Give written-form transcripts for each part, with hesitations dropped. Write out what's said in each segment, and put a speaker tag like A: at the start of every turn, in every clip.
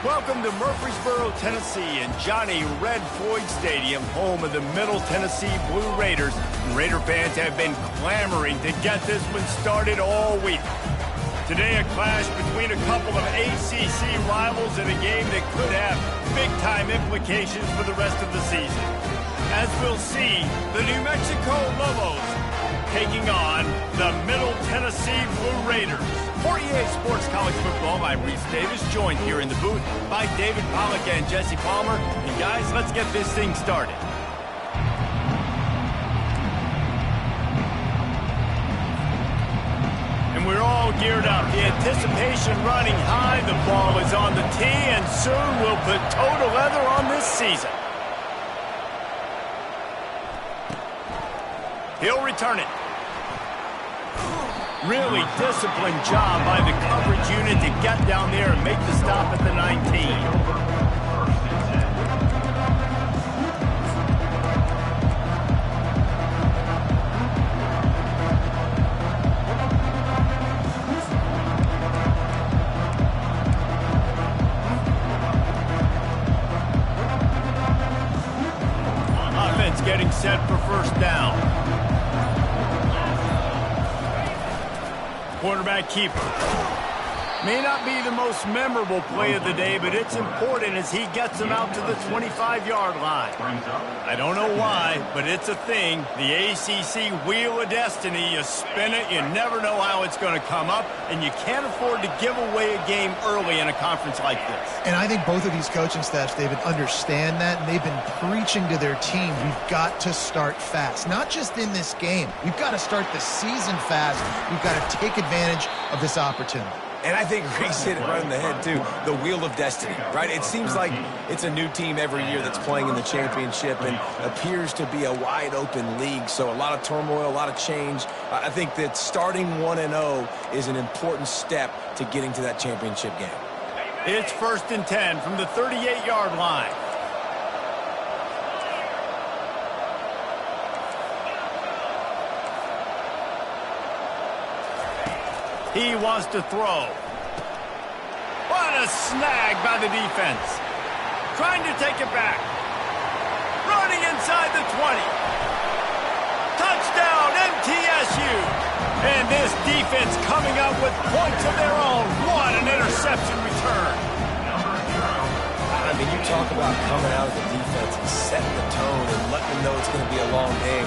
A: Welcome to Murfreesboro, Tennessee, and Johnny Red Floyd Stadium, home of the Middle Tennessee Blue Raiders. And Raider fans have been clamoring to get this one started all week. Today, a clash between a couple of ACC rivals in a game that could have big-time implications for the rest of the season. As we'll see, the New Mexico Lobos taking on the Middle Tennessee Blue Raiders. For EA Sports College Football, I'm Reese Davis, joined here in the booth by David Pollack and Jesse Palmer. And guys, let's get this thing started. And we're all geared up. The anticipation running high. The ball is on the tee, and soon we'll put toe to leather on this season. He'll return it. Really disciplined job by the coverage unit to get down there and make the stop at the 19. Offense getting set for first down. Quarterback keeper. May not be the most memorable play of the day, but it's important as he gets him out to the 25-yard line. I don't know why, but it's a thing. The ACC Wheel of Destiny, you spin it, you never know how it's going to come up, and you can't afford to give away a game early in a conference like this.
B: And I think both of these coaching staffs, David, understand that, and they've been preaching to their team, we've got to start fast. Not just in this game. We've got to start the season fast. We've got to take advantage of this opportunity.
C: And I think Reese hit it right in the head, too. The Wheel of Destiny, right? It seems like it's a new team every year that's playing in the championship and appears to be a wide-open league. So a lot of turmoil, a lot of change. I think that starting 1-0 is an important step to getting to that championship game.
A: It's 1st and 10 from the 38-yard line. He wants to throw. What a snag by the defense. Trying to take it back. Running inside the 20. Touchdown, MTSU. And this defense coming up with points of their own. What an interception return.
C: I mean, you talk about coming out of the defense and setting the tone and letting them know it's going to be a long game.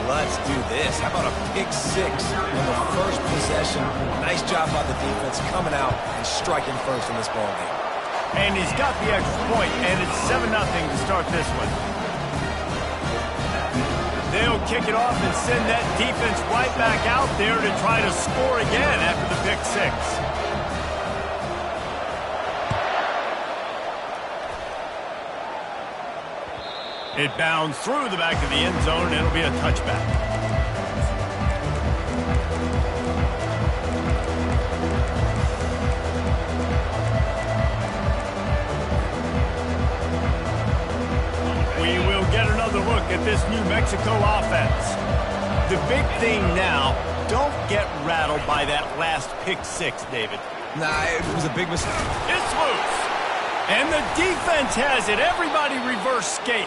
C: Let's do this. How about a pick six on the first possession? Nice job by the defense coming out and striking first in this ball game.
A: And he's got the extra point, and it's 7-0 to start this one. They'll kick it off and send that defense right back out there to try to score again after the pick six. It bounds through the back of the end zone, and it'll be a touchback. We will get another look at this New Mexico offense. The big thing now, don't get rattled by that last pick six, David.
C: Nah, it was a big mistake.
A: It's loose. And the defense has it. Everybody reverse skate.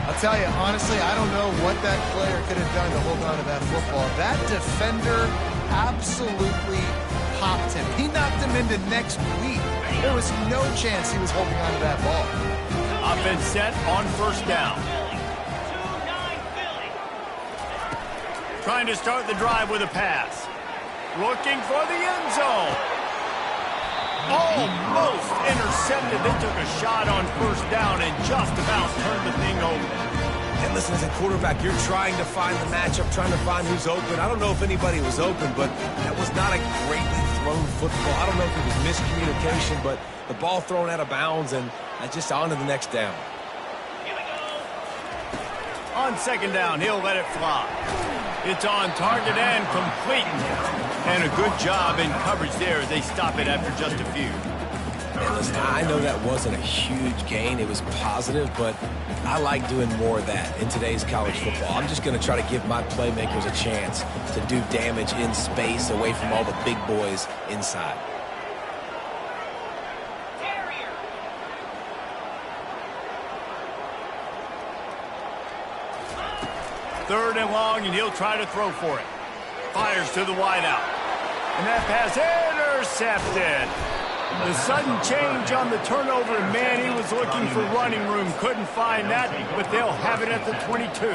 B: I'll tell you, honestly, I don't know what that player could have done to hold on to that football. That defender absolutely popped him. He knocked him into next week. There was no chance he was holding on to that ball.
A: Offense set on first down. Trying to start the drive with a pass. Looking for the end zone. Almost intercepted. They took a shot on first down and just about turned the thing over.
C: And listen, as a quarterback, you're trying to find the matchup, trying to find who's open. I don't know if anybody was open, but that was not a greatly thrown football. I don't know if it was miscommunication, but the ball thrown out of bounds and just on to the next down.
A: On second down, he'll let it fly. It's on target and complete. And a good job in coverage there as they stop it after just a few.
C: And listen, I know that wasn't a huge gain. It was positive, but I like doing more of that in today's college football. I'm just going to try to give my playmakers a chance to do damage in space away from all the big boys inside.
A: 3rd and long, and he'll try to throw for it. Fires to the wideout. And that pass intercepted. The sudden change on the turnover, man, he was looking for running room. Couldn't find that, but they'll have it at the 22.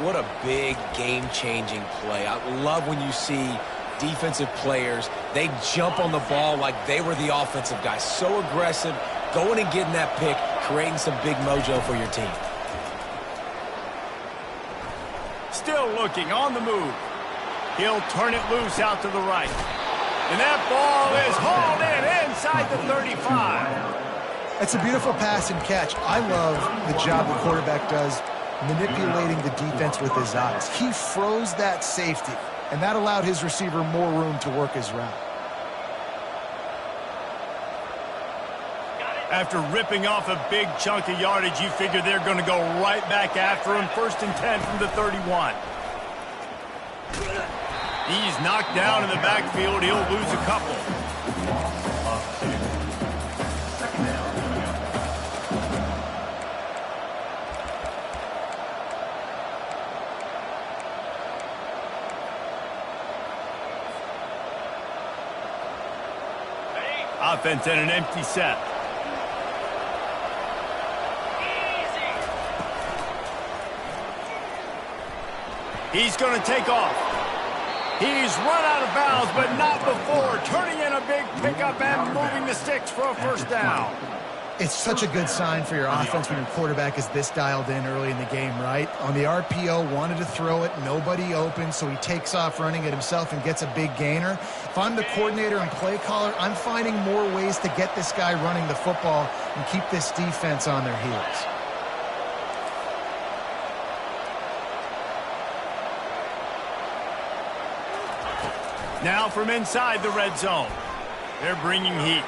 C: What a big game-changing play. I love when you see defensive players, they jump on the ball like they were the offensive guy. So aggressive, going and getting that pick, creating some big mojo for your team.
A: Still looking on the move. He'll turn it loose out to the right. And that ball is hauled in inside the 35.
B: It's a beautiful pass and catch. I love the job the quarterback does manipulating the defense with his eyes. He froze that safety, and that allowed his receiver more room to work his route.
A: After ripping off a big chunk of yardage, you figure they're going to go right back after him. 1st and 10 from the 31. He's knocked down in the backfield. He'll lose a couple. Offense in an empty set. He's going to take off. He's run out of bounds, but not before turning in a big pickup and moving the sticks for a 1st down.
B: It's such a good sign for your offense when your quarterback is this dialed in early in the game, right? On the RPO, wanted to throw it, nobody open, so he takes off running it himself and gets a big gainer. If I'm the coordinator and play caller, I'm finding more ways to get this guy running the football and keep this defense on their heels.
A: Now from inside the red zone. They're bringing heat.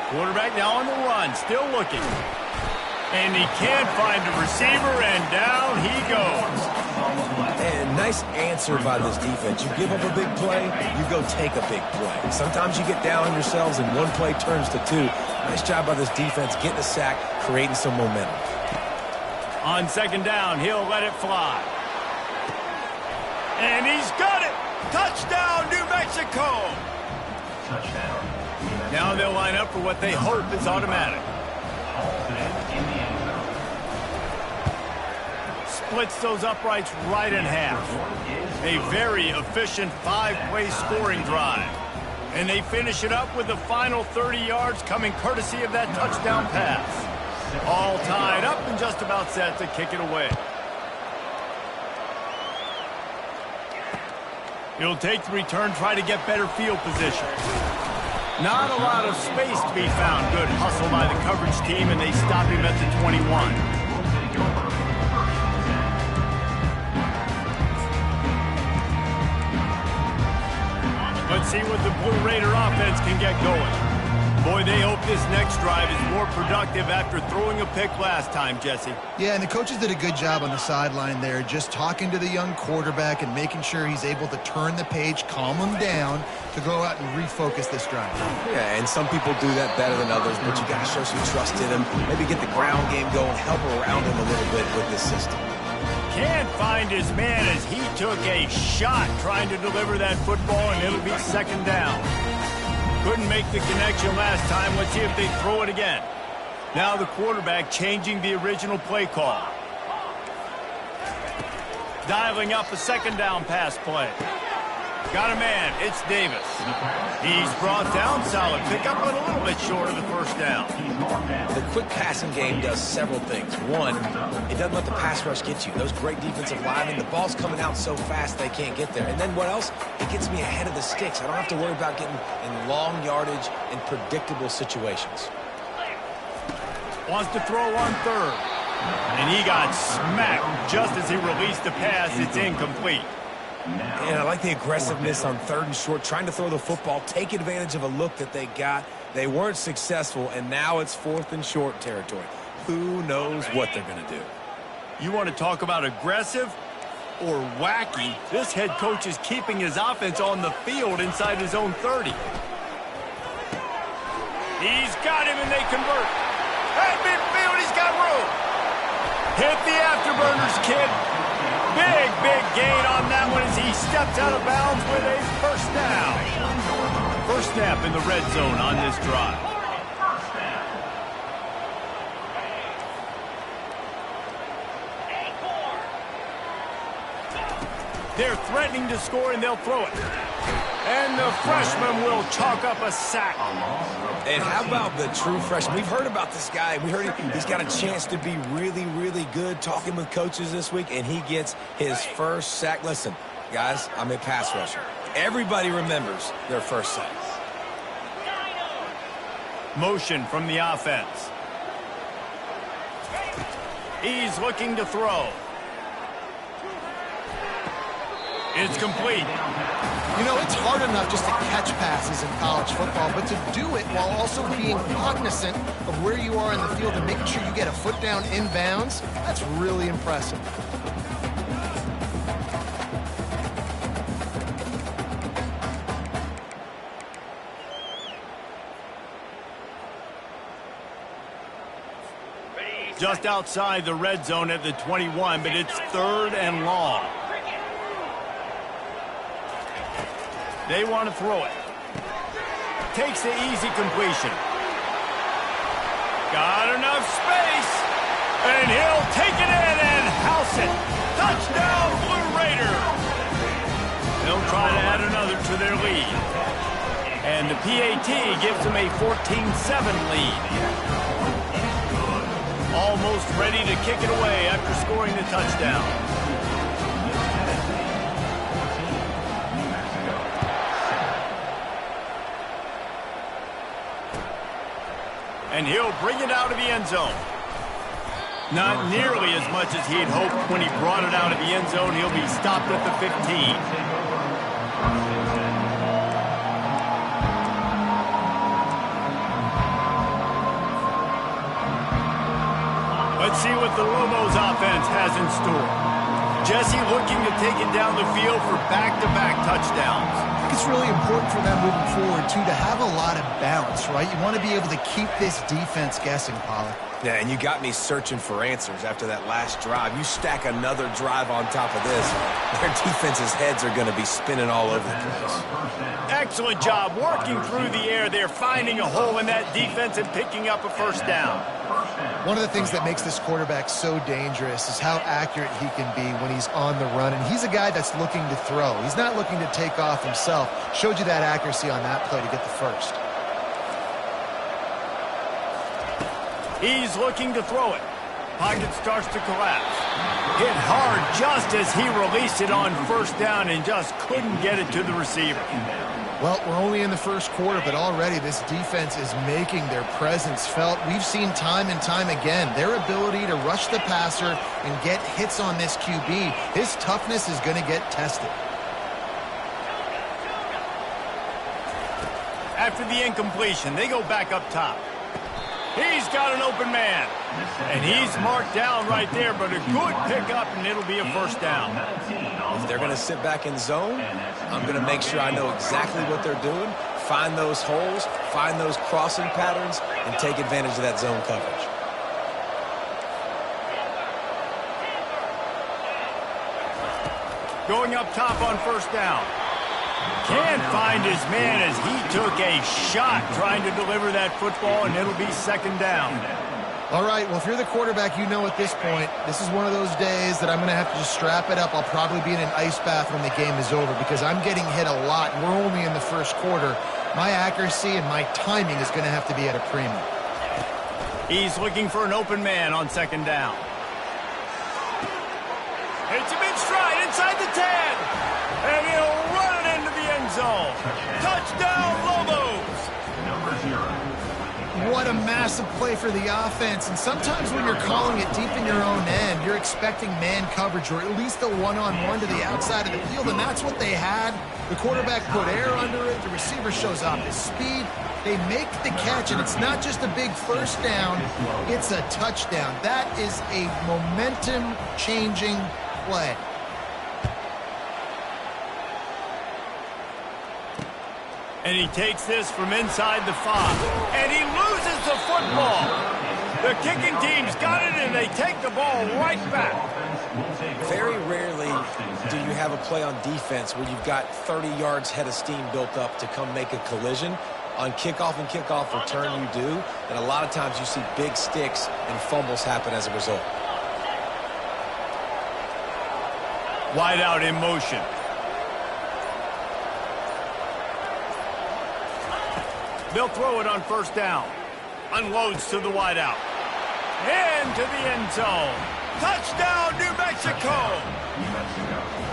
A: Quarterback now on the run, still looking. And he can't find a receiver, and down he goes.
C: And nice answer by this defense. You give up a big play, you go take a big play. Sometimes you get down on yourselves and one play turns to 2. Nice job by this defense getting a sack, creating some momentum.
A: On 2nd down, he'll let it fly. And he's got it! Touchdown, New Mexico! Touchdown. Now they'll line up for what they hope is automatic. Splits those uprights right in half. A very efficient 5-play scoring drive. And they finish it up with the final 30 yards coming courtesy of that touchdown pass. All tied up and just about set to kick it away. He'll take the return, try to get better field position. Not a lot of space to be found. Good hustle by the coverage team, and they stop him at the 21. Let's see what the Blue Raider offense can get going. Boy, they hope this next drive is more productive after throwing a pick last time, Jesse.
B: Yeah, and the coaches did a good job on the sideline there, just talking to the young quarterback and making sure he's able to turn the page, calm him down, to go out and refocus this drive.
C: Yeah, and some people do that better than others, but you got to show some trust in him, maybe get the ground game going, help around him a little bit with this system.
A: Can't find his man as he took a shot trying to deliver that football, and it'll be 2nd down. Couldn't make the connection last time. Let's see if they throw it again. Now the quarterback changing the original play call. Dialing up a 2nd down pass play. Got a man. It's Davis. He's brought down. Solid pickup, but a little bit short of the 1st down.
C: The quick passing game does several things. One, it doesn't let the pass rush get you. Those great defensive linemen, the ball's coming out so fast they can't get there. And then what else? It gets me ahead of the sticks. I don't have to worry about getting in long yardage in predictable situations.
A: Wants to throw on 3rd. And he got smacked just as he released the pass. It's incomplete.
C: And I like the aggressiveness on 3rd and short, trying to throw the football, take advantage of a look that they got. They weren't successful, and now it's 4th and short territory. Who knows what they're going to do?
A: You want to talk about aggressive or wacky? This head coach is keeping his offense on the field inside his own 30. He's got him, and they convert. At midfield, he's got room. Hit the afterburners, kid. Big gain on that one as he steps out of bounds with a first down. First snap in the red zone on this drive. They're threatening to score, and they'll throw it. And the freshman will chalk up a sack.
C: And how about the true freshman? We've heard about this guy. We heard he's got a chance to be really good talking with coaches this week, and he gets his first sack. Listen, guys, I'm a pass rusher. Everybody remembers their first sack.
A: Motion from the offense. He's looking to throw. It's complete.
B: You know, it's hard enough just to catch passes in college football, but to do it while also being cognizant of where you are in the field and making sure you get a foot down inbounds, that's really impressive.
A: Just outside the red zone at the 21, but it's 3rd and long. They want to throw it. Takes the easy completion. Got enough space. And he'll take it in and house it. Touchdown, Blue Raiders. They'll try to add another to their lead. And the PAT gives them a 14-7 lead. Almost ready to kick it away after scoring the touchdown. And he'll bring it out of the end zone. Not nearly as much as he'd hoped when he brought it out of the end zone. He'll be stopped at the 15. Let's see what the Lobos offense has in store. Jesse looking to take it down the field for back-to-back touchdowns.
B: I think it's really important for them moving forward, too, to have a lot of bounce, right? You want to be able to keep this defense guessing, Pollard.
C: Yeah, and you got me searching for answers after that last drive. You stack another drive on top of this, their defense's heads are going to be spinning all over the place.
A: Excellent job working through the air. They're finding a hole in that defense and picking up a first down.
B: One of the things that makes this quarterback so dangerous is how accurate he can be when he's on the run. And he's a guy that's looking to throw. He's not looking to take off himself. Showed you that accuracy on that play to get the first.
A: He's looking to throw it. Pocket starts to collapse. Hit hard just as he released it on first down and just couldn't get it to the receiver.
B: Well, we're only in the first quarter, but already this defense is making their presence felt. We've seen time and time again their ability to rush the passer and get hits on this QB. His toughness is going to get tested.
A: After the incompletion, they go back up top. He's got an open man. And he's marked down right there, but a good pickup, and it'll be a first down.
C: If they're going to sit back in zone, I'm going to make sure I know exactly what they're doing, find those holes, find those crossing patterns, and take advantage of that zone coverage.
A: Going up top on first down. Can't find his man as he took a shot trying to deliver that football, and it'll be second down.
B: All right, well, if you're the quarterback, you know at this point, this is one of those days that I'm going to have to just strap it up. I'll probably be in an ice bath when the game is over because I'm getting hit a lot. We're only in the first quarter. My accuracy and my timing is going to have to be at a premium.
A: He's looking for an open man on second down. It's a mid-stride inside the 10. And he'll run it into the end zone. Touchdown, Lobos!
D: Number 0.
B: What a massive play for the offense. And sometimes when you're calling it deep in your own end, you're expecting man coverage or at least a one-on-one to the outside of the field, and that's what they had. The quarterback put air under it. The receiver shows off his speed. They make the catch, and it's not just a big first down. It's a touchdown. That is a momentum-changing play.
A: And he takes this from inside the 5. And he loses the football. The kicking team's got it, and they take the ball right back.
C: Very rarely do you have a play on defense where you've got 30 yards head of steam built up to come make a collision. On kickoff and kickoff return you do, and a lot of times you see big sticks and fumbles happen as a result.
A: Wide out in motion. They'll throw it on first down. Unloads to the wide out. Into the end zone. Touchdown, New Mexico.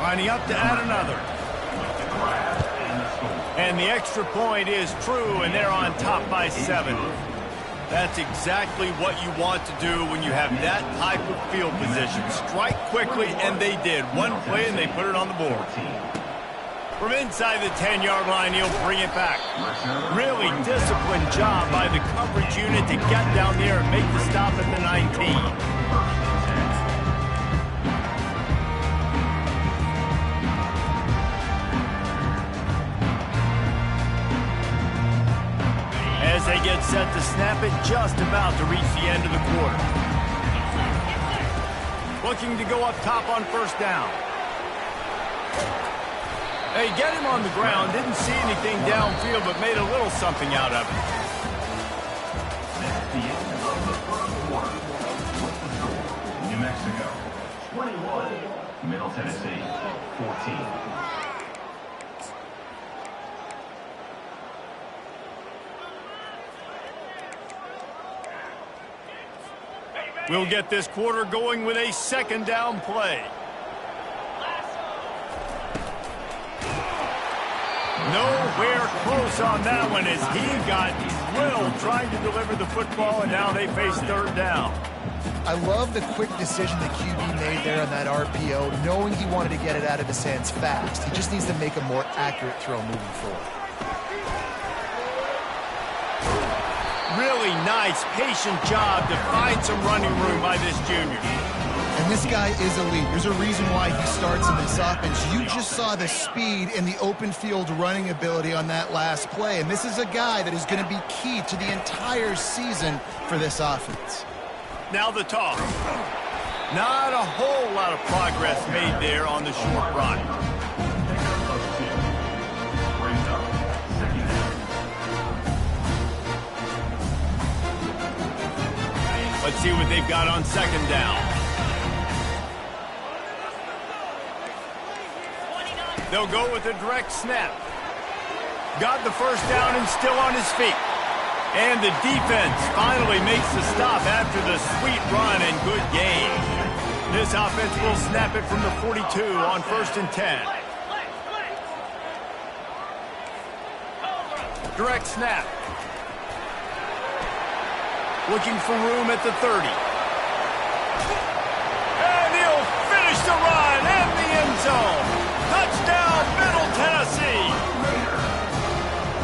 A: Lining up to add another. And the extra point is true, and they're on top by 7. That's exactly what you want to do when you have that type of field position. Strike quickly, and they did. One play, and they put it on the board. From inside the 10-yard line, he'll bring it back. Really disciplined job by the coverage unit to get down there and make the stop at the 19. As they get set to snap it, just about to reach the end of the quarter. Looking to go up top on first down. They get him on the ground, didn't see anything downfield, but made a little something out of it.
D: That's the end of the first quarter. What's the score? New Mexico, 21. Middle Tennessee, 14.
A: We'll get this quarter going with a second down play. Nowhere close on that one as he got drilled trying to deliver the football, and now they face third down.
B: I love the quick decision the QB made there on that RPO, knowing he wanted to get it out of his hands fast. He just needs to make a more accurate throw moving forward.
A: Really nice, patient job to find some running room by this junior.
B: And this guy is elite. There's a reason why he starts in this offense. You just saw the speed and the open field running ability on that last play. And this is a guy that is going to be key to the entire season for this offense.
A: Now the toss. Not a whole lot of progress made there on the short run. Let's see what they've got on second down. They'll go with a direct snap. Got the first down and still on his feet. And the defense finally makes the stop after the sweet run and good game. This offense will snap it from the 42 on 1st and 10. Direct snap. Looking for room at the 30. And he'll finish the run in the end zone. Touchdown, Middle Tennessee.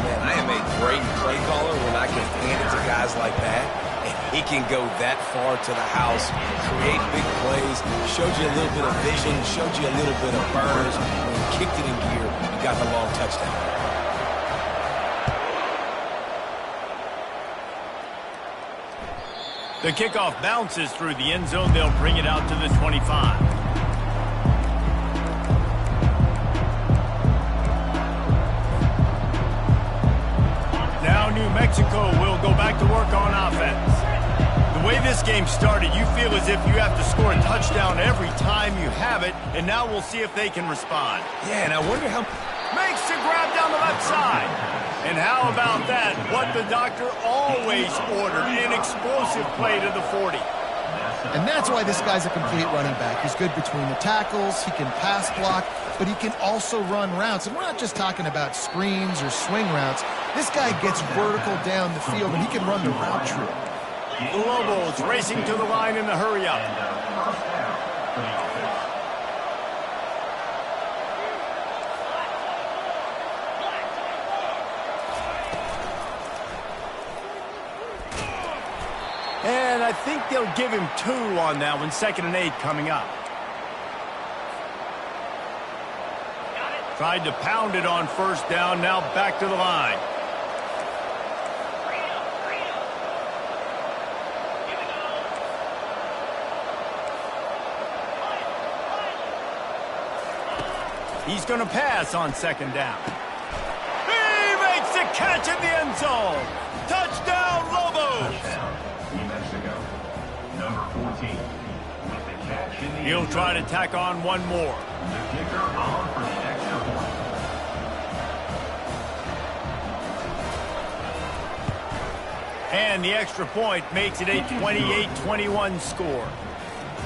C: Man, I am a great play caller when I can hand it to guys like that. And he can go that far to the house, create big plays, showed you a little bit of vision, showed you a little bit of burners. When he kicked it in gear, he got the long touchdown.
A: The kickoff bounces through the end zone. They'll bring it out to the 25. Now New Mexico will go back to work on offense. The way this game started, you feel as if you have to score a touchdown every time you have it, and now we'll see if they can respond.
C: Yeah, and I wonder how...
A: Makes the grab down the left side. And how about that? What the doctor always ordered, an explosive play to the 40.
B: And that's why this guy's a complete running back. He's good between the tackles, he can pass block, but he can also run routes. And we're not just talking about screens or swing routes. This guy gets vertical down the field, and he can run the route tree.
A: The Lobos racing to the line in the hurry up. And I think they'll give him 2 on that one. 2nd and 8 coming up. Tried to pound it on first down. Now back to the line. He's going to pass on second down. He makes the catch in the end zone. Touchdown, Lobos.
D: Touchdown, New Mexico. Number 14 with the catch in the
A: He'll
D: end
A: try to
D: zone.
A: tack on one more.
D: The kicker on for the extra point.
A: And the extra point makes it a 28-21 score.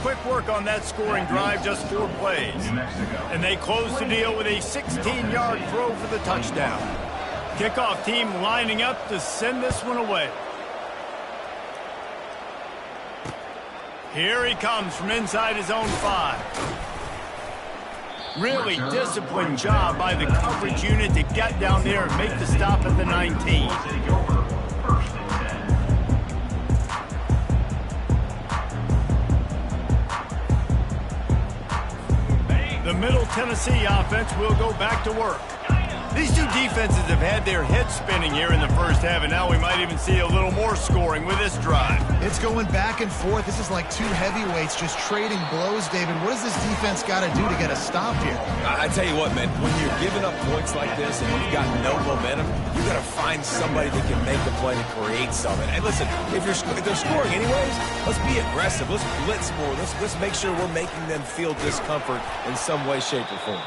A: Quick work on that scoring drive, just 4 plays.
D: New Mexico.
A: And they close the deal with a 16-yard throw for the touchdown. Kickoff team lining up to send this one away. Here he comes from inside his own 5. Really disciplined job by the coverage unit to get down there and make the stop at the 19.
D: Take over. First and 10.
A: The Middle Tennessee offense will go back to work. These two defenses have had their heads spinning here in the first half, and now we might even see a little more scoring with this drive.
B: It's going back and forth. This is like two heavyweights just trading blows, David. What does this defense got to do to get a stop here?
C: I tell you what, man, when you're giving up points like this and you've got no momentum, you got to find somebody that can make the play to create something. And listen, if they're scoring anyways, let's be aggressive. Let's blitz more. Let's make sure we're making them feel discomfort in some way, shape, or form.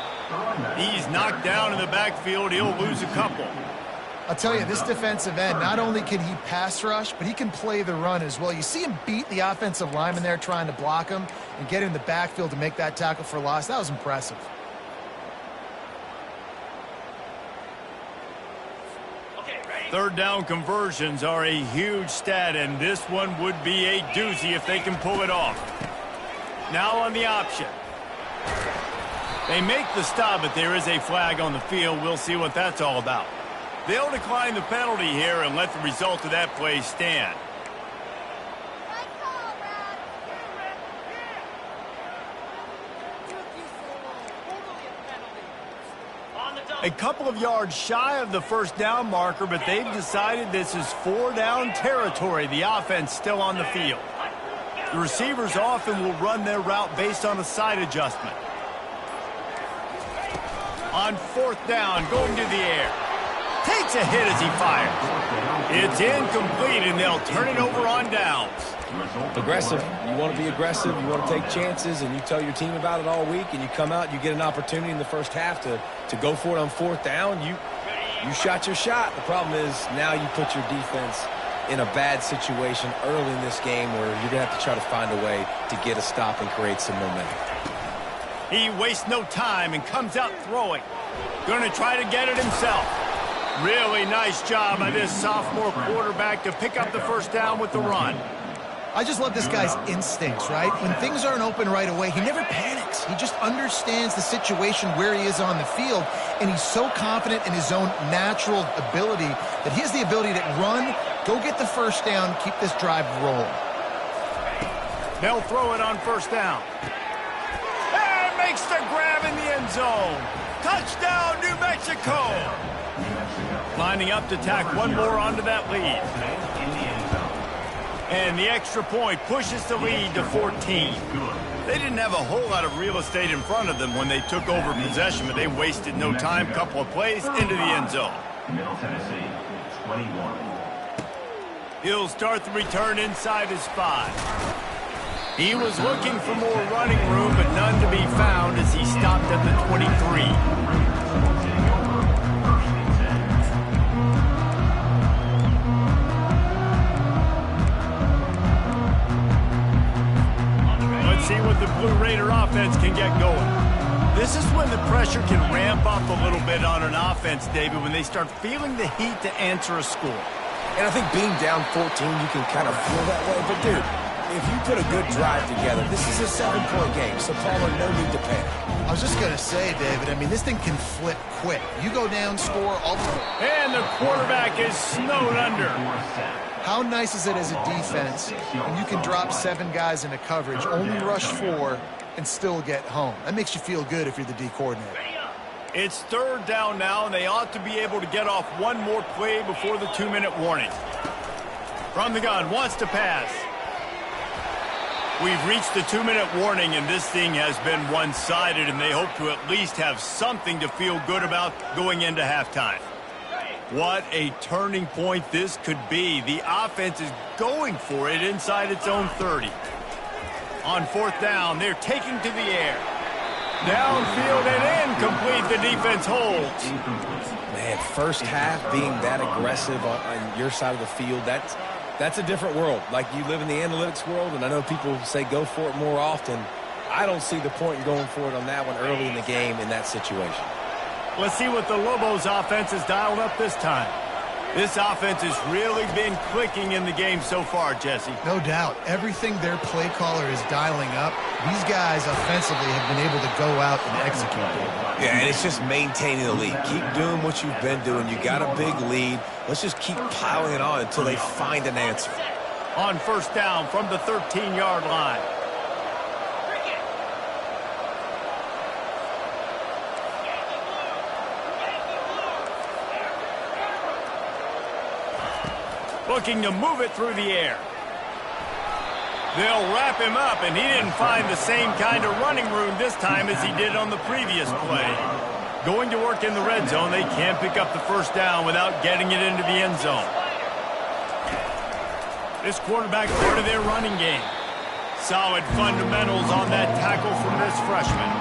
A: He's knocked down in the backfield. He'll lose a couple.
B: I'll tell you, this defensive end, not only can he pass rush, but he can play the run as well. You see him beat the offensive lineman there trying to block him and get in the backfield to make that tackle for loss. That was impressive.
A: Third down conversions are a huge stat, and this one would be a doozy if they can pull it off. Now on the option. They make the stop, but there is a flag on the field. We'll see what that's all about. They'll decline the penalty here and let the result of that play stand. A couple of yards shy of the first down marker, but they've decided this is 4-down territory. The offense still on the field. The receivers often will run their route based on a side adjustment. On 4th down, going to the air. Takes a hit as he fires. It's incomplete, and they'll turn it over on downs.
C: Aggressive. You want to be aggressive. You want to take chances, and you tell your team about it all week, and you come out and you get an opportunity in the first half to go for it on 4th down. You shot your shot. The problem is now you put your defense in a bad situation early in this game where you're going to have to try to find a way to get a stop and create some momentum.
A: He wastes no time and comes out throwing. Going to try to get it himself. Really nice job by this sophomore quarterback to pick up the first down with the run.
B: I just love this guy's instincts, right? When things aren't open right away, he never panics. He just understands the situation where he is on the field, and he's so confident in his own natural ability that he has the ability to run, go get the first down, keep this drive rolling.
A: They'll throw it on 1st down. And makes the grab in the end zone. Touchdown, New Mexico. Lining up to tack one more onto that lead. And the extra point pushes the lead to 14. They didn't have a whole lot of real estate in front of them when they took over possession, but they wasted no time. Couple of plays into the end zone.
D: Middle Tennessee, 21.
A: He'll start the return inside his 5. He was looking for more running room, but none to be found as he stopped at the 23. See what the Blue Raider offense can get going. This is when the pressure can ramp up a little bit on an offense, David, when they start feeling the heat to answer a score.
C: And I think being down 14, you can kind of feel that way. But, dude, if you put a good drive together, this is a 7-point game, so Palmer, no need to panic.
B: I was just going to say, David, I mean, this thing can flip quick. You go down, score, ultimately.
A: And the quarterback is snowed under.
B: How nice is it as a defense when you can drop 7 guys into coverage, only rush 4, and still get home? That makes you feel good if you're the D coordinator.
A: It's 3rd down now, and they ought to be able to get off one more play before the 2-minute warning. From the gun, wants to pass. We've reached the 2-minute warning, and this thing has been one-sided, and they hope to at least have something to feel good about going into halftime. What a turning point this could be. The offense is going for it inside its own 30. On 4th down, they're taking to the air. Downfield and incomplete. The defense holds.
C: Man, first half being that aggressive on your side of the field, that's a different world. Like, you live in the analytics world, and I know people say go for it more often. I don't see the point in going for it on that one early in the game in that situation.
A: Let's see what the Lobos offense has dialed up this time. This offense has really been clicking in the game so far, Jesse.
B: No doubt. Everything their play caller is dialing up, these guys offensively have been able to go out and execute.
C: Yeah, and it's just maintaining the lead. Keep doing what you've been doing. You got a big lead. Let's just keep piling it on until they find an answer.
A: On 1st down from the 13-yard line. Looking to move it through the air. They'll wrap him up, and he didn't find the same kind of running room this time as he did on the previous play. Going to work in the red zone, they can't pick up the 1st down without getting it into the end zone. This quarterback part of their running game. Solid fundamentals on that tackle from this freshman.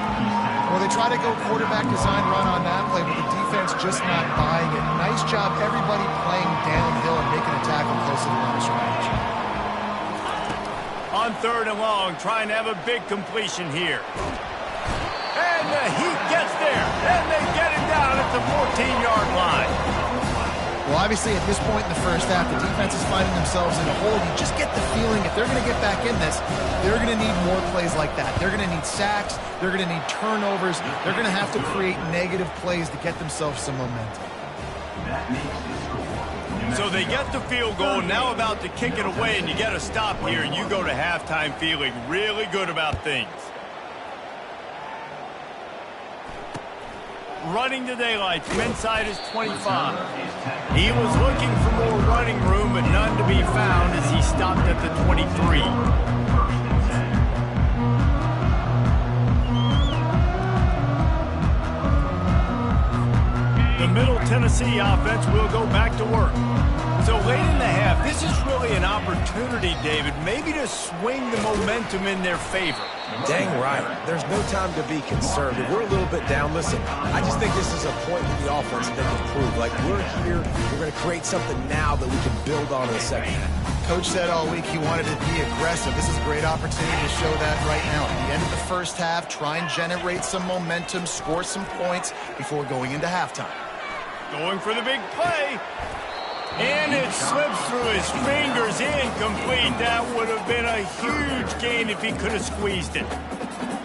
B: Well, they try to go quarterback design run on that play, but the defense just not buying it. Nice job, everybody playing downhill and making a tackle close to the line of scrimmage.
A: On 3rd and long, trying to have a big completion here. And the Heat gets there, and they get him down at the 14-yard line.
B: Well, obviously, at this point in the first half, the defense is finding themselves in a hole. You just get the feeling if they're going to get back in this, they're going to need more plays like that. They're going to need sacks. They're going to need turnovers. They're going to have to create negative plays to get themselves some momentum.
A: So they get the field goal, now about to kick it away, and you get a stop here, and you go to halftime feeling really good about things. Running the daylight from inside his 25. He was looking for more running room, but none to be found as he stopped at the 23. The Middle Tennessee offense will go back to work. So late in the half, this is really an opportunity, David, maybe to swing the momentum in their favor.
C: Dang right. There's no time to be concerned. If we're a little bit down, listen, I just think this is a point with the offense that they can prove. Like, we're here, we're going to create something now that we can build on in the second half.
B: Coach said all week he wanted to be aggressive. This is a great opportunity to show that right now. At the end of the first half, try and generate some momentum, score some points before going into halftime.
A: Going for the big play. And it slips through his fingers, incomplete. That would have been a huge gain if he could have squeezed it.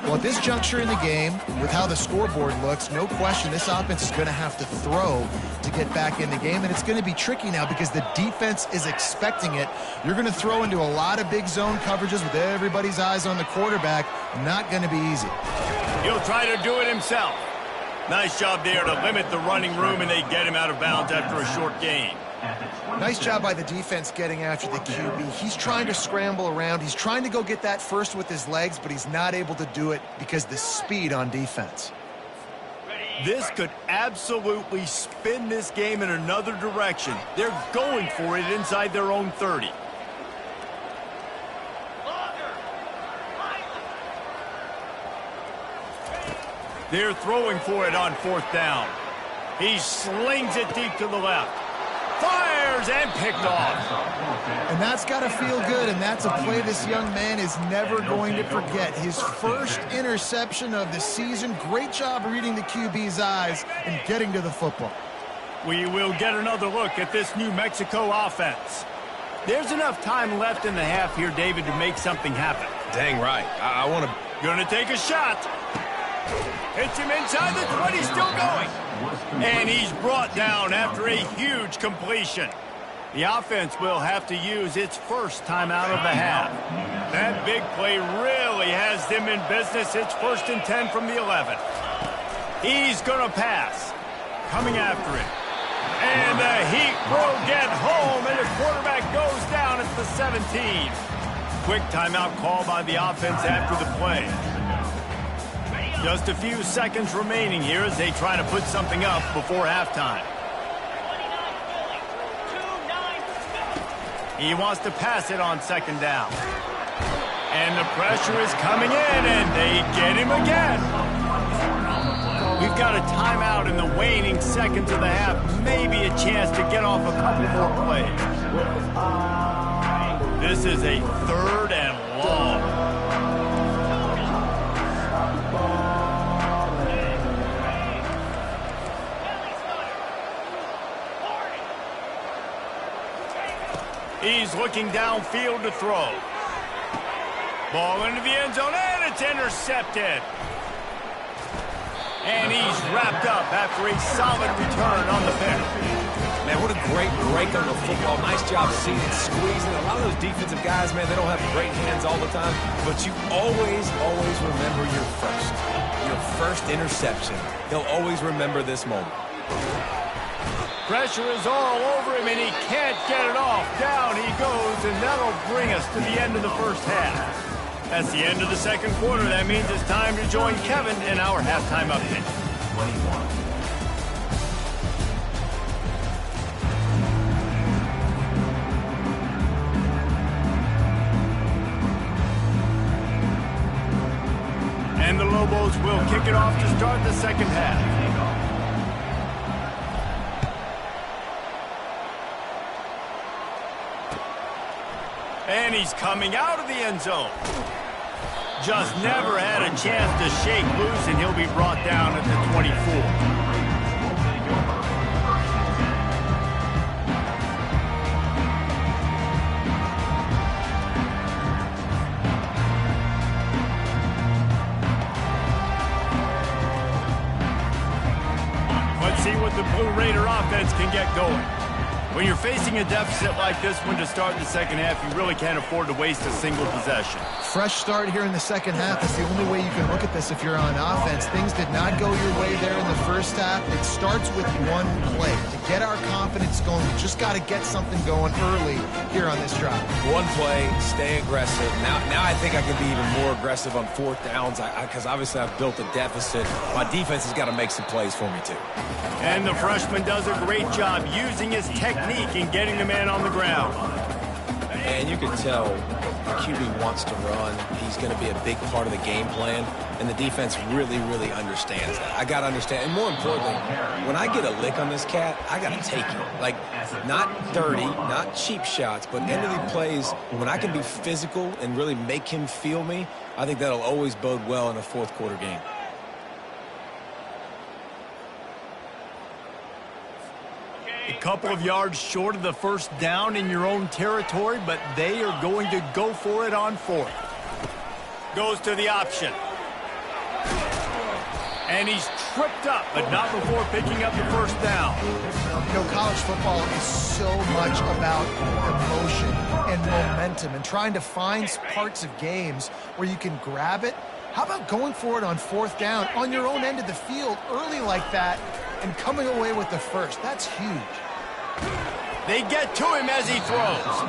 B: Well, at this juncture in the game, with how the scoreboard looks, no question this offense is going to have to throw to get back in the game, and it's going to be tricky now because the defense is expecting it. You're going to throw into a lot of big zone coverages with everybody's eyes on the quarterback. Not going to be easy.
A: He'll try to do it himself. Nice job there to limit the running room, and they get him out of bounds after a short gain.
B: Nice job by the defense getting after the QB. He's trying to scramble around. He's trying to go get that first with his legs, but he's not able to do it because the speed on defense.
A: This could absolutely spin this game in another direction. They're going for it inside their own 30. They're throwing for it on 4th down. He slings it deep to the left. Fires and picked off.
B: And that's got to feel good, and that's a play this young man is never going to forget. His first interception of the season. Great job reading the QB's eyes and getting to the football.
A: We will get another look at this New Mexico offense. There's enough time left in the half here, David, to make something happen.
C: Dang right. I want to...
A: Gonna take a shot. Hits him inside the 20, still going. And he's brought down after a huge completion. The offense will have to use its first timeout of the half. That big play really has them in business. It's 1st and 10 from the 11. He's going to pass. Coming after it. And the Heat will get home, and the quarterback goes down at the 17. quick timeout call by the offense after the play. Just a few seconds remaining here as they try to put something up before halftime. He wants to pass it on second down. And the pressure is coming in, and they get him again. We've got a timeout in the waning seconds of the half. Maybe a chance to get off a couple more plays. This is a 3rd and long. He's looking downfield to throw. Ball into the end zone, and it's intercepted. And he's wrapped up after a solid return on the pick.
C: Man, what a great break on the football. Nice job seeing it, squeezing. A lot of those defensive guys, man, they don't have great hands all the time, but you always remember your first interception. They'll always remember this moment.
A: Pressure is all over him, and he can't get it off. Down he goes, and that'll bring us to the end of the first half. That's the end of the second quarter. That means it's time to join Kevin in our halftime update.
D: 21.
A: And the Lobos will kick it off to start the second half. And he's coming out of the end zone. Just never had a chance to shake loose, and he'll be brought down at the 24. Let's see what the Blue Raider offense can get going. When you're facing a deficit like this one to start the second half, you really can't afford to waste a single possession.
B: Fresh start here in the second half is the only way you can look at this if you're on offense. Things did not go your way there in the first half. It starts with one play. To get our confidence going, we just got to get something going early here on this drive.
C: One play, stay aggressive. Now I think I can be even more aggressive on 4th downs because obviously I've built a deficit. My defense has got to make some plays for me too.
A: And the freshman does a great job using his technique and getting the man on the ground.
C: And you can tell the QB wants to run. He's going to be a big part of the game plan, and the defense really understands that. I got to understand, and more importantly, when I get a lick on this cat, I got to take it. Like, not dirty, not cheap shots, but end of the plays, when I can be physical and really make him feel me, I think that'll always bode well in a 4th quarter game.
A: A couple of yards short of the first down in your own territory, but they are going to go for it on 4th. Goes to the option. And he's tripped up, but not before picking up the first down.
B: You know, college football is so much about emotion and momentum and trying to find parts of games where you can grab it. How about going for it on 4th down on your own end of the field early like that and coming away with the first? That's huge.
A: They get to him as he throws.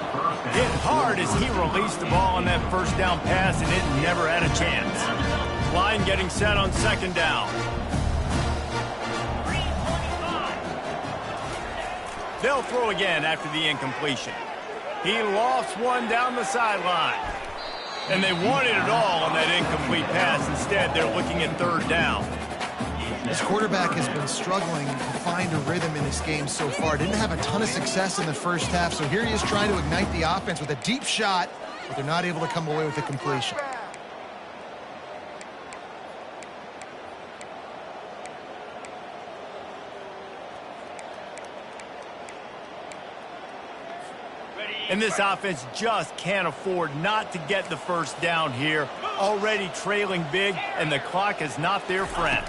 A: Hit hard as he released the ball on that first down pass, and it never had a chance. Line getting set on second down. They'll throw again after the incompletion. He lofts one down the sideline. And they wanted it all on that incomplete pass. Instead, they're looking at 3rd down.
B: This quarterback has been struggling to find a rhythm in this game so far. Didn't have a ton of success in the first half, so here he is trying to ignite the offense with a deep shot, but they're not able to come away with the completion.
A: And this offense just can't afford not to get the first down here. Already trailing big, and the clock is not their friend.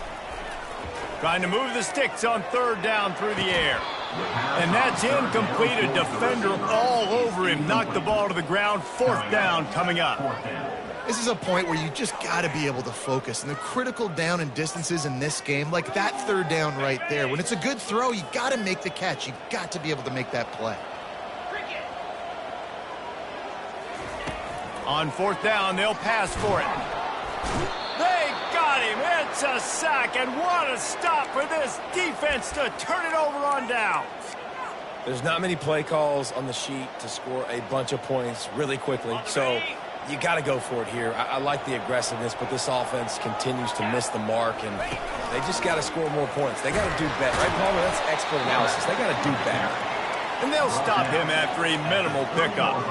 A: Trying to move the sticks on 3rd down through the air. And that's incomplete. A defender all over him. Knocked the ball to the ground. 4th down coming up.
B: This is a point where you just got to be able to focus. And the critical down and distances in this game, like that 3rd down right there, when it's a good throw, you got to make the catch. You got to be able to make that play.
A: On fourth down, they'll pass for it. They got him. It's a sack, and what a stop for this defense to turn it over on downs.
C: There's not many play calls on the sheet to score a bunch of points really quickly, so you got to go for it here. I like the aggressiveness, but this offense continues to miss the mark, and they just got to score more points. They got to do better, right, Palmer? That's expert analysis. They got to do better.
A: And they'll stop him after a minimal pickup.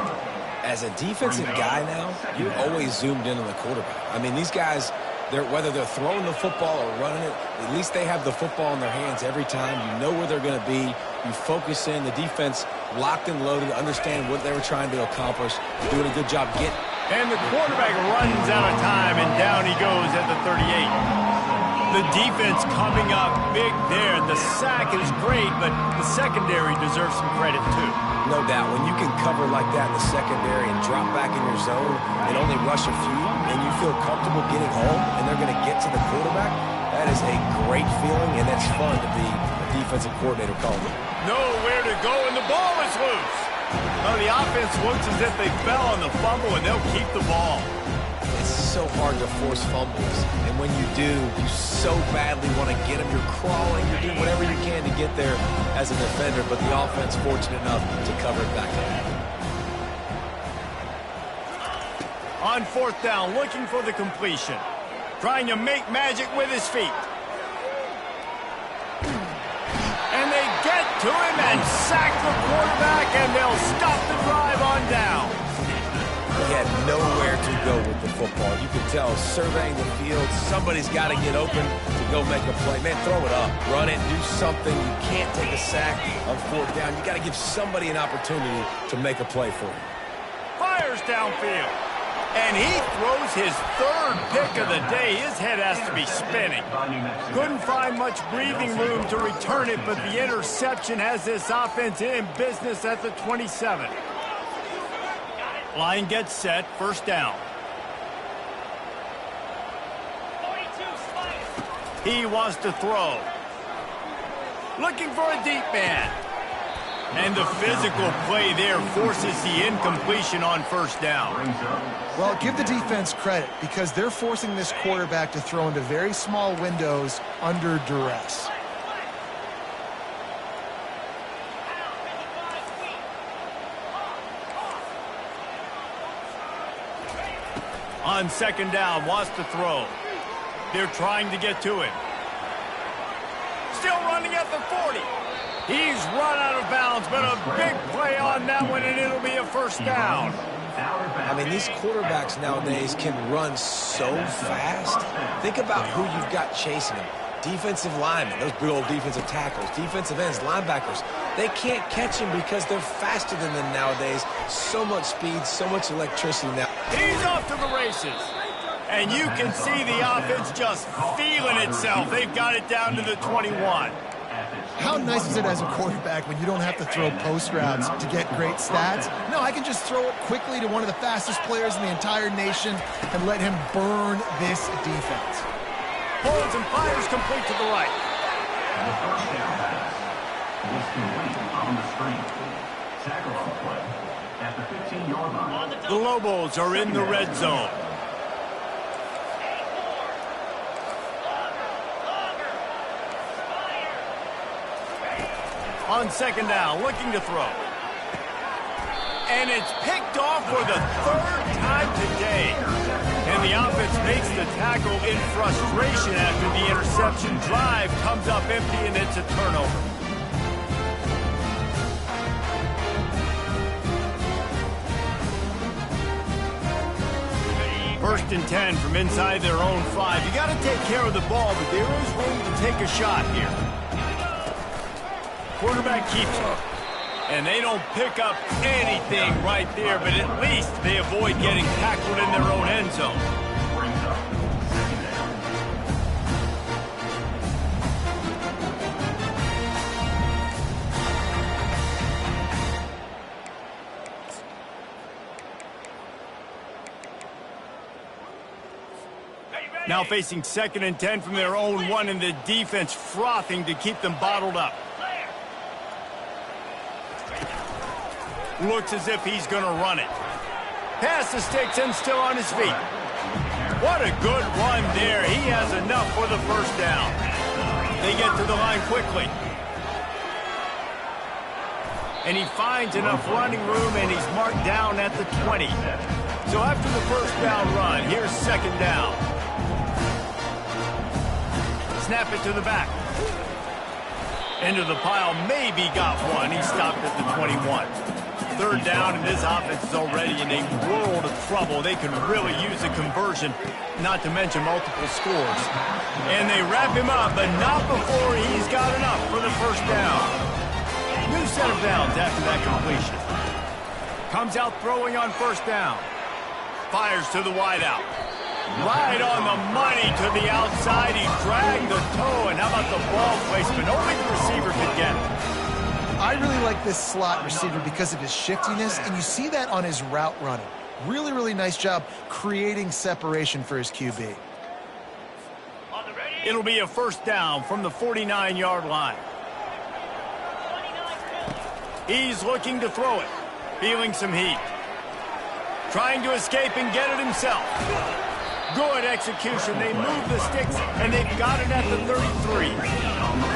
C: As a defensive guy now, you're always zoomed in on the quarterback. I mean, these guys, whether they're throwing the football or running it, at least they have the football in their hands every time. You know where they're going to be. You focus in. The defense locked and loaded, understand what they were trying to accomplish. They're doing a good job getting.
A: And the quarterback runs out of time, and down he goes at the 38. The defense coming up big there. The sack is great, but the secondary deserves some credit, too.
C: No doubt. When you can cover like that in the secondary and drop back in your zone and only rush a few, and you feel comfortable getting home, and they're going to get to the quarterback, that is a great feeling, and that's fun to be a defensive coordinator calling it.
A: Nowhere to go, and the ball is loose. Well, the offense looks as if they fell on the fumble, and they'll keep the ball.
C: It's so hard to force fumbles, and when you do, you so badly want to get them. You're crawling, you're doing whatever you can to get there as a defender, but the offense fortunate enough to cover it back up.
A: On fourth down, looking for the completion. Trying to make magic with his feet. And they get to him and sack the quarterback, and they'll stop the drive on down.
C: He had nowhere to go with the football. You could tell, surveying the field, somebody's got to get open to go make a play. Man, throw it up, run it, do something. You can't take a sack on fourth down. You got to give somebody an opportunity to make a play for him.
A: Fires downfield. And he throws his third pick of the day. His head has to be spinning. Couldn't find much breathing room to return it, but the interception has this offense in business at the 27. Line gets set, first down. He wants to throw. Looking for a deep man. And the physical play there forces the incompletion on first down.
B: Well, give the defense credit because they're forcing this quarterback to throw into very small windows under duress.
A: On second down, wants to throw. They're trying to get to him. Still running at the 40. He's run out of bounds, but a big play on that one, and it'll be a first down.
C: I mean, these quarterbacks nowadays can run so fast. Think about who you've got chasing them. Defensive linemen, those big old defensive tackles, defensive ends, linebackers. They can't catch him because they're faster than them nowadays. So much speed, so much electricity now.
A: He's off to the races. And you can see the offense just feeling itself. They've got it down to the 21.
B: How nice is it as a quarterback when you don't have to throw post routes to get great stats? No, I can just throw it quickly to one of the fastest players in the entire nation and let him burn this defense.
A: Holds and fires complete to the right.
D: And the first down pass is complete on the screen. Tackle on the play at the 15-yard line.
A: The Lobos are in the red zone. On second down, looking to throw. And it's picked off for the third time today. And the offense makes the tackle in frustration after the interception. Drive comes up empty, and it's a turnover. First and 10 from inside their own 5. You got to take care of the ball, but there is room to take a shot here. Quarterback keeps it. And they don't pick up anything right there, but at least they avoid getting tackled in their own end zone.
D: Brings up second down.
A: Now facing second and 10 from their own 1, and the defense frothing to keep them bottled up. Looks as if he's going to run it. Past the sticks and still on his feet. What a good run there. He has enough for the first down. They get to the line quickly. And he finds enough running room, and he's marked down at the 20. So after the first down run, here's second down. Snap it to the back. Into the pile, maybe got one. He stopped at the 21. Third down, and this offense is already in a world of trouble. They can really use a conversion, not to mention multiple scores. And they wrap him up, but not before he's got enough for the first down. New set of downs after that completion. Comes out throwing on first down. Fires to the wideout. Right on the money to the outside. He dragged the toe, and how about the ball placement? Only the receiver could get it.
B: I really like this slot receiver because of his shiftiness, and you see that on his route running. Really, really nice job creating separation for his QB.
A: It'll be a first down from the 49-yard line. He's looking to throw it, feeling some heat. Trying to escape and get it himself. Good execution. They move the sticks, and they've got it at the 33.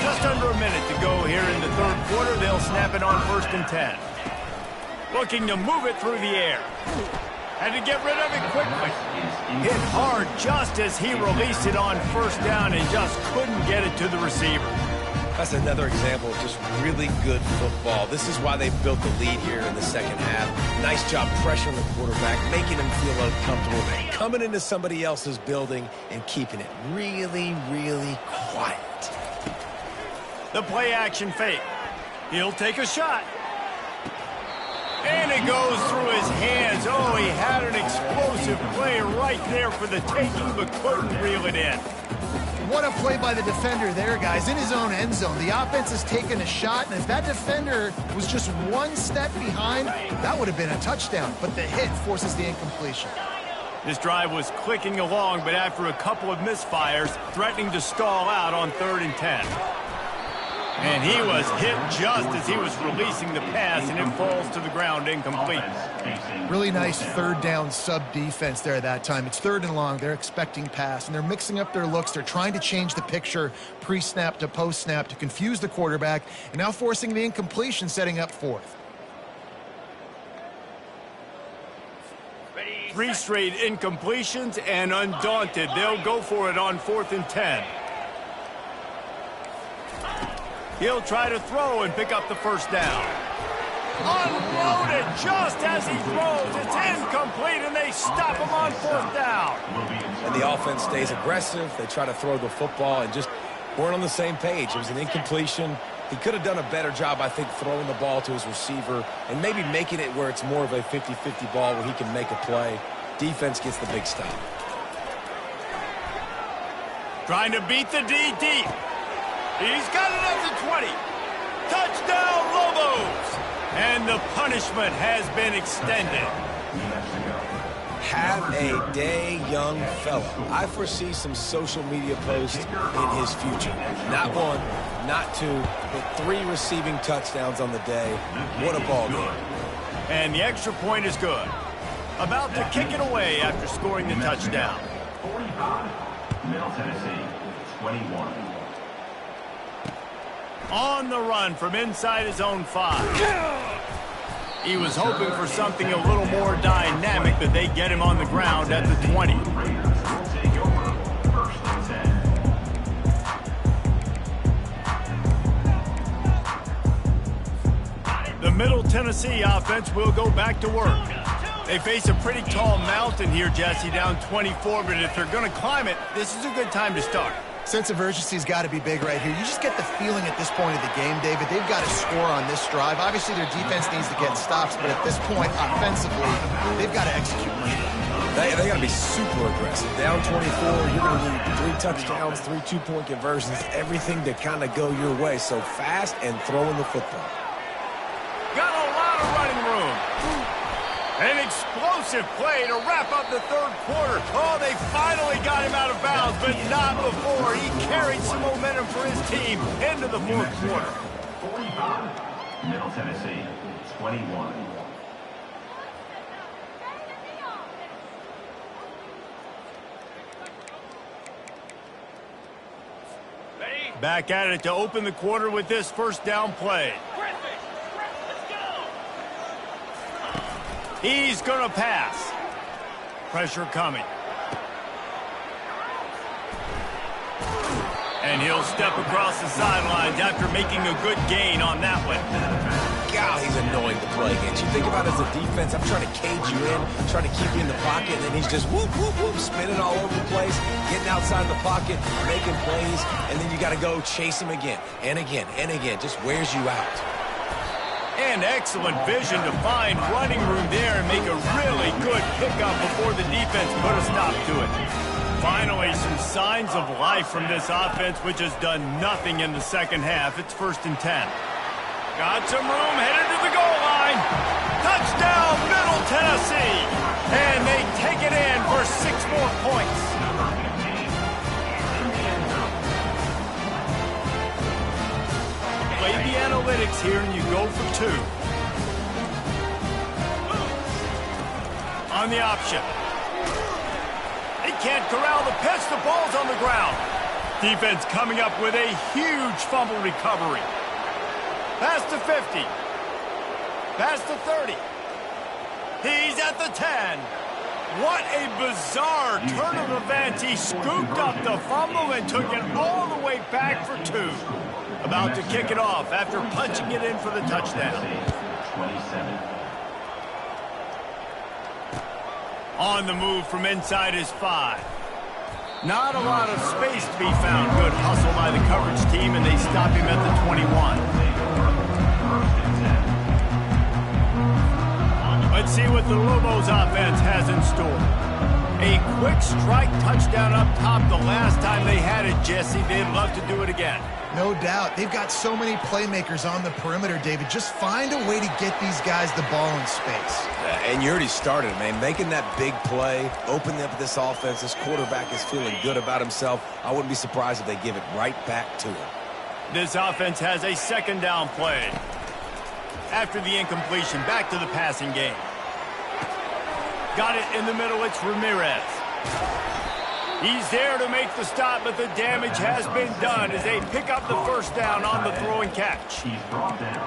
A: Just under a minute to go here in the third quarter. They'll snap it on 1st and 10. Looking to move it through the air. Had to get rid of it quickly. Hit hard just as he released it on first down and just couldn't get it to the receiver.
C: That's another example of just really good football. This is why they built the lead here in the second half. Nice job pressuring the quarterback, making him feel uncomfortable, coming into somebody else's building and keeping it really, really quiet.
A: The play action fake. He'll take a shot. And it goes through his hands. Oh, he had an explosive play right there for the taking, but couldn't reel it in.
B: What a play by the defender there, guys, in his own end zone. The offense has taken a shot, and if that defender was just one step behind, that would have been a touchdown. But the hit forces the incompletion.
A: This drive was clicking along, but after a couple of misfires, threatening to stall out on 3rd and 10. And he was hit just as he was releasing the pass, and it falls to the ground incomplete.
B: Really nice third down sub-defense there that time. It's 3rd and long. They're expecting pass, and they're mixing up their looks. They're trying to change the picture pre-snap to post-snap to confuse the quarterback, and now forcing the incompletion, setting up 4th.
A: 3 straight incompletions, and undaunted, they'll go for it on 4th and 10. He'll try to throw and pick up the first down. Unloaded just as he throws. It's incomplete, and they stop him on 4th down.
C: And the offense stays aggressive. They try to throw the football and just weren't on the same page. It was an incompletion. He could have done a better job, I think, throwing the ball to his receiver and maybe making it where it's more of a 50-50 ball where he can make a play. Defense gets the big stop.
A: Trying to beat the D deep. He's got it at the 20. Touchdown, Lobos! And the punishment has been extended.
C: Have a day, young fella. I foresee some social media posts in his future. Not 1, not 2, but 3 receiving touchdowns on the day. What a ball game.
A: And the extra point is good. About to kick it away after scoring the touchdown.
D: 45, Middle Tennessee, 21.
A: On the run from inside his own 5. He was hoping for something a little more dynamic, but they get him on the ground at the 20. The Middle Tennessee offense will go back to work. They face a pretty tall mountain here, Jesse, down 24, but if they're going to climb it, this is a good time to start.
B: Sense of urgency's got to be big right here. You just get the feeling at this point of the game, David, they've got to score on this drive. Obviously, their defense needs to get stops, but at this point, offensively, they've got to execute.
C: They got to be super aggressive. Down 24, you're going to need 3 touchdowns, 3 two-point conversions, everything to kind of go your way. So fast and throwing the football.
A: Got a lot of running room. An explosive play to wrap up the third quarter. Oh, they finally got him out of bounds, but not before he carried some momentum for his team into the fourth quarter.
D: 45, Middle Tennessee, 21.
A: Back at it to open the quarter with this first down play. He's going to pass. Pressure coming. And he'll step across the sidelines after making a good gain on that one.
C: God, he's annoying to play against. You think about it as a defense, I'm trying to cage you in, trying to keep you in the pocket, and then he's just whoop, whoop, whoop, spinning all over the place, getting outside the pocket, making plays, and then you got to go chase him again and again and again. Just wears you out.
A: And excellent vision to find running room there and make a really good pickup before the defense put a stop to it. Finally, some signs of life from this offense, which has done nothing in the second half. It's 1st and 10. Got some room, headed to the goal line. Touchdown, Middle Tennessee. And they take it in for 6 more points. Play the analytics here, and you go for 2. On the option. They can't corral the pitch. The ball's on the ground. Defense coming up with a huge fumble recovery. Pass to 50. Pass to 30. He's at the 10. What a bizarre turn of events. He scooped up the fumble and took it all the way back for 2. About to kick it off after punching it in for the touchdown.
D: 27.
A: On the move from inside his 5. Not a lot of space to be found. Good hustle by the coverage team, and they stop him at the 21. Let's see what the Lobos offense has in store. A quick strike touchdown up top the last time they had it, Jesse. They'd love to do it again.
B: No doubt. They've got so many playmakers on the perimeter, David. Just find a way to get these guys the ball in space.
C: And you already started, man. Making that big play, opening up this offense. This quarterback is feeling good about himself. I wouldn't be surprised if they give it right back to him.
A: This offense has a 2nd down play. After the incompletion, back to the passing game. Got it in the middle. It's Ramirez. He's there to make the stop, but the damage has been done as they pick up the 1st down on the throw and catch.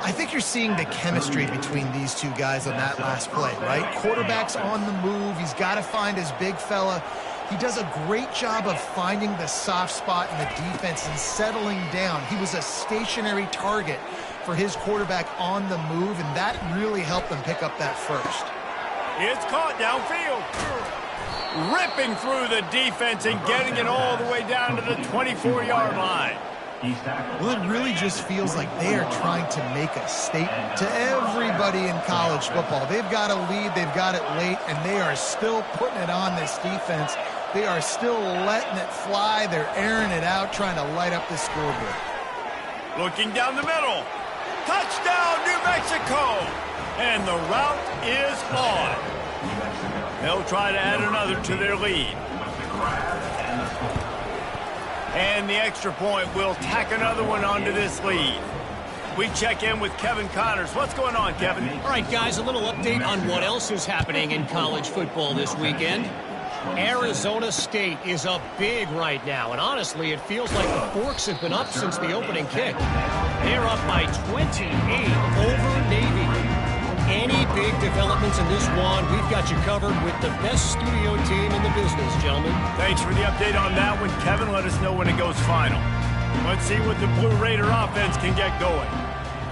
B: I think you're seeing the chemistry between these 2 guys on that last play, right? Quarterback's on the move. He's got to find his big fella. He does a great job of finding the soft spot in the defense and settling down. He was a stationary target for his quarterback on the move, and that really helped them pick up that 1st.
A: It's caught downfield. Ripping through the defense and getting it all the way down to the 24-yard line.
B: Well, it really just feels like they are trying to make a statement to everybody in college football. They've got a lead, they've got it late, and they are still putting it on this defense. They are still letting it fly. They're airing it out, trying to light up the scoreboard.
A: Looking down the middle. Touchdown, New Mexico! And the route is on. They'll try to add another to their lead. And the extra point will tack another one onto this lead. We check in with Kevin Connors. What's going on, Kevin?
E: All right, guys, a little update on what else is happening in college football this weekend. Arizona State is up big right now, and honestly, it feels like the Forks have been up since the opening kick. They're up by 28 over Navy. Any big developments in this one, we've got you covered with the best studio team in the business, gentlemen.
A: Thanks for the update on that one, Kevin. Let us know when it goes final. Let's see what the Blue Raider offense can get going.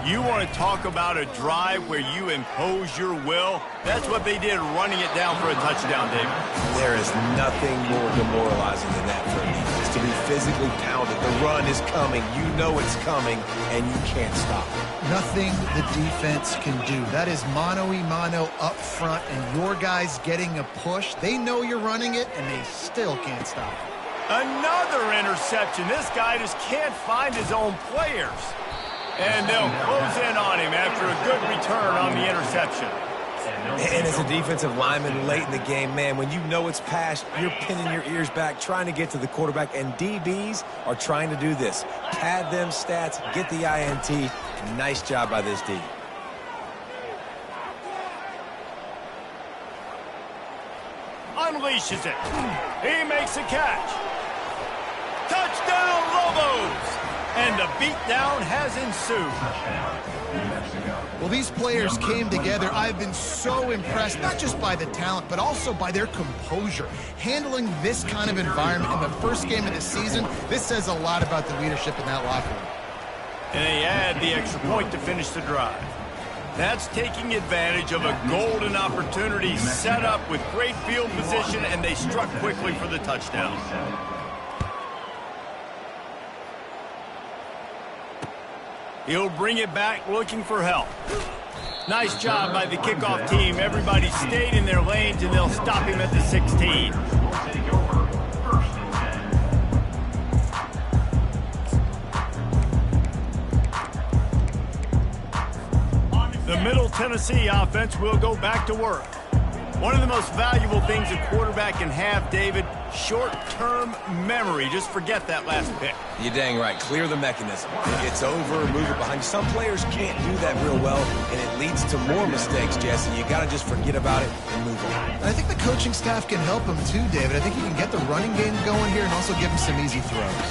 A: You want to talk about a drive where you impose your will? That's what they did, running it down for a touchdown, David.
C: There is nothing more demoralizing than that for a defense, to be physically pounded. The run is coming. You know it's coming, and you can't stop it.
B: Nothing the defense can do. That is mano-a-mano up front, and your guys getting a push. They know you're running it, and they still can't stop it.
A: Another interception. This guy just can't find his own players. And they'll close in on him after a good return on the interception.
C: And as a defensive lineman late in the game, man, when you know it's passed, you're pinning your ears back, trying to get to the quarterback, and DBs are trying to do this. Pad them stats, get the INT. Nice job by this D.
A: Unleashes it. He makes a catch. Touchdown, Lobos! And the beatdown has ensued.
B: Well, these players came together. I've been so impressed, not just by the talent, but also by their composure. Handling this kind of environment in the first game of the season, this says a lot about the leadership in that locker room.
A: And they add the extra point to finish the drive. That's taking advantage of a golden opportunity set up with great field position, and they struck quickly for the touchdown. He'll bring it back looking for help. Nice job by the kickoff team. Everybody stayed in their lanes, and they'll stop him at the 16. The Middle Tennessee offense will go back to work. One of the most valuable things a quarterback can have, David, short-term memory. Just forget that last pick.
C: You're dang right. Clear the mechanism. It's over, move it behind you. Some players can't do that real well, and it leads to more mistakes, Jesse. You got to just forget about it and move on.
B: And I think the coaching staff can help him too, David. I think he can get the running game going here and also give him some easy throws.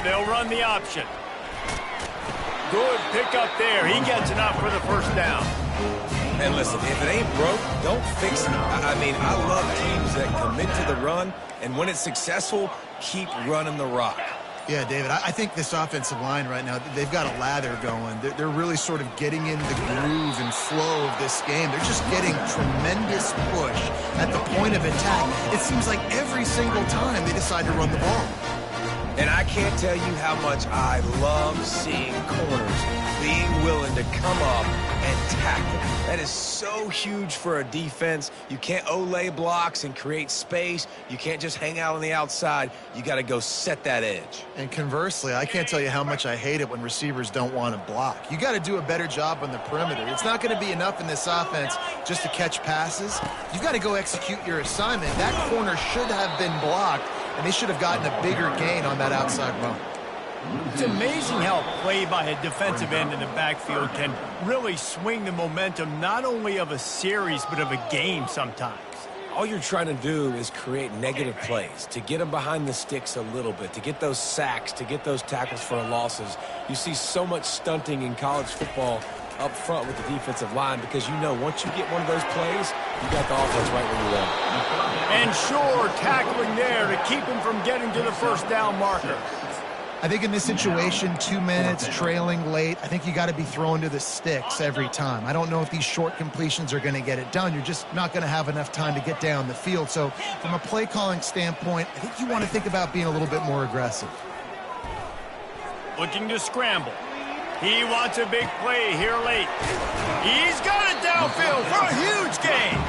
A: They'll run the option. Good pick up there. He gets enough for the first down.
C: And listen, if it ain't broke, don't fix it. I mean, I love teams that commit to the run, and when it's successful, keep running the rock.
B: Yeah, David, I think this offensive line right now, they've got a lather going. They're really sort of getting in the groove and flow of this game. They're just getting tremendous push at the point of attack. It seems like every single time they decide to run the ball.
C: And I can't tell you how much I love seeing corners being willing to come up and tackle. That is so huge for a defense. You can't olay blocks and create space. You can't just hang out on the outside. You got to go set that edge.
B: And conversely, I can't tell you how much I hate it when receivers don't want to block. You got to do a better job on the perimeter. It's not going to be enough in this offense just to catch passes. You've got to go execute your assignment. That corner should have been blocked, and they should have gotten a bigger gain on that outside run.
A: It's amazing how play by a defensive end in the backfield can really swing the momentum not only of a series but of a game sometimes.
C: All you're trying to do is create negative plays, to get them behind the sticks a little bit, to get those sacks, to get those tackles for losses. You see so much stunting in college football up front with the defensive line because you know once you get one of those plays, you got the offense right where you want it.
A: And sure, tackling there to keep him from getting to the first down marker.
B: I think in this situation, 2 minutes, trailing late, I think you got to be throwing to the sticks every time. I don't know if these short completions are going to get it done. You're just not going to have enough time to get down the field. So from a play calling standpoint, I think you want to think about being a little bit more aggressive.
A: Looking to scramble. He wants a big play here late. He's got it downfield for a huge gain.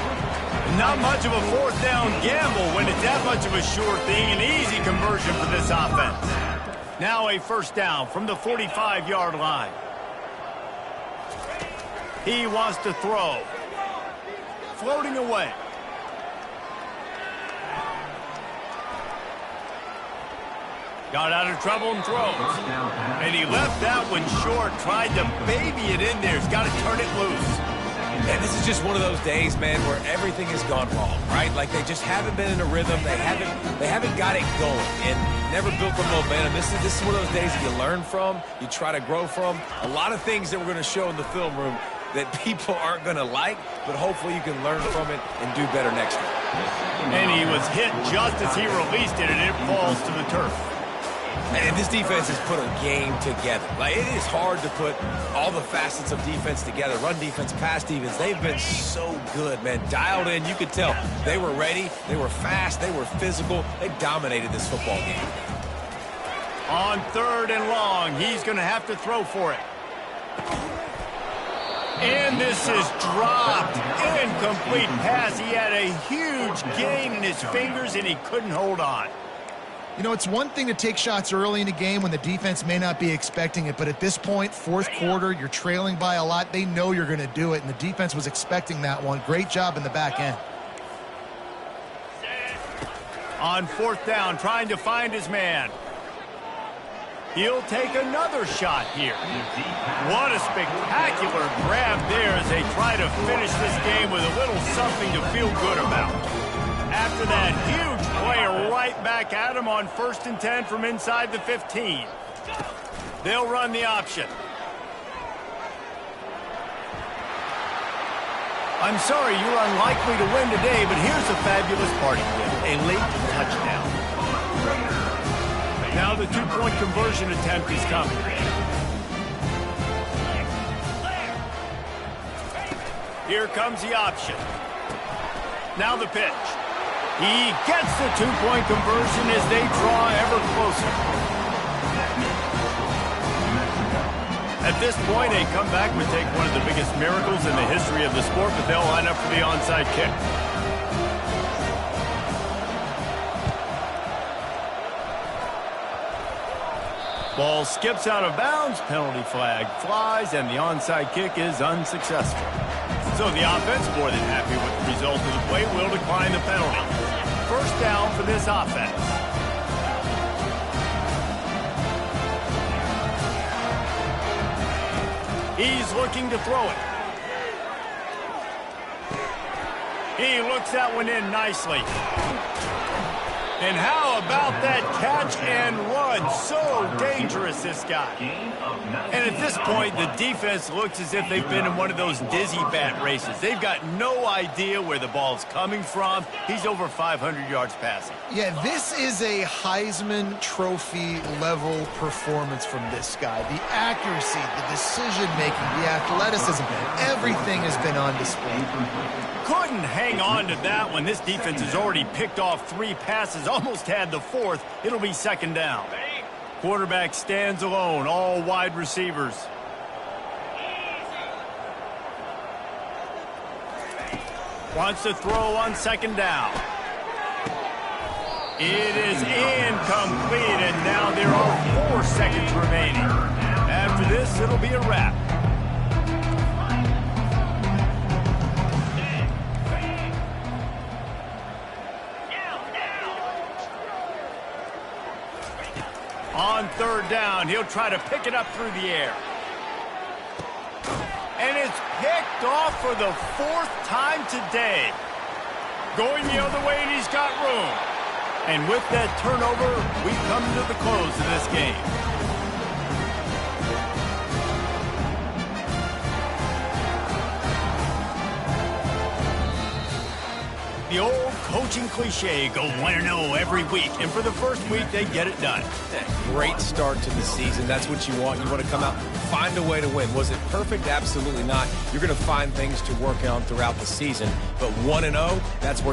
A: Not much of a fourth down gamble when it's that much of a sure thing, an easy conversion for this offense. Now a first down from the 45-yard line. He wants to throw. Floating away. Got out of trouble and throws. And he left that one short, tried to baby it in there. He's got to turn it loose.
C: And this is just one of those days, man, where everything has gone wrong, right? Like they just haven't been in a rhythm. They haven't got it going and never built the momentum. This is one of those days that you learn from, you try to grow from. A lot of things that we're going to show in the film room that people aren't going to like, but hopefully you can learn from it and do better next time.
A: And he was hit just as he released it, and it falls to the turf.
C: And this defense has put a game together. Like, it is hard to put all the facets of defense together. Run defense, pass defense. They've been so good, man. Dialed in. You could tell they were ready. They were fast. They were physical. They dominated this football game.
A: On 3rd and long, he's going to have to throw for it. And this is dropped. Incomplete pass. He had a huge gain in his fingers, and he couldn't hold on.
B: You know, it's one thing to take shots early in a game when the defense may not be expecting it, but at this point, 4th quarter, you're trailing by a lot. They know you're going to do it, and the defense was expecting that one. Great job in the back end.
A: On 4th down, trying to find his man. He'll take another shot here. What a spectacular grab there as they try to finish this game with a little something to feel good about. After that huge play, right back at him on 1st and 10 from inside the 15. They'll run the option. I'm sorry you're unlikely to win today, but here's a fabulous party gift, a late touchdown. Now the two-point conversion attempt is coming. Here comes the option. Now the pitch. He gets the two-point conversion as they draw ever closer. At this point, a comeback would take one of the biggest miracles in the history of the sport, but they'll line up for the onside kick. Ball skips out of bounds, penalty flag flies, and the onside kick is unsuccessful. So the offense, more than happy with the result of the play, will decline the penalty. First down for this offense. He's looking to throw it. He looks that one in nicely. And how about that catch and run? So dangerous, this guy. And at this point, the defense looks as if they've been in one of those dizzy bat races. They've got no idea where the ball's coming from. He's over 500 yards passing.
B: Yeah, this is a Heisman Trophy level performance from this guy. The accuracy, the decision-making, the athleticism, everything has been on display.
A: Couldn't hang on to that one. This defense has already picked off 3 passes, almost had the 4th. It'll be second down. Quarterback stands alone, all wide receivers. Wants to throw on second down. It is incomplete, and now there are 4 seconds remaining. After this, it'll be a wrap. On third down, he'll try to pick it up through the air. And it's picked off for the 4th time today. Going the other way, and he's got room. And with that turnover, we come to the close of this game. The old coaching cliche, go 1-0 every week, and for the first week, they get it done.
C: Great start to the season. That's what you want. You want to come out, find a way to win. Was it perfect? Absolutely not. You're going to find things to work on throughout the season, but 1-0, that's where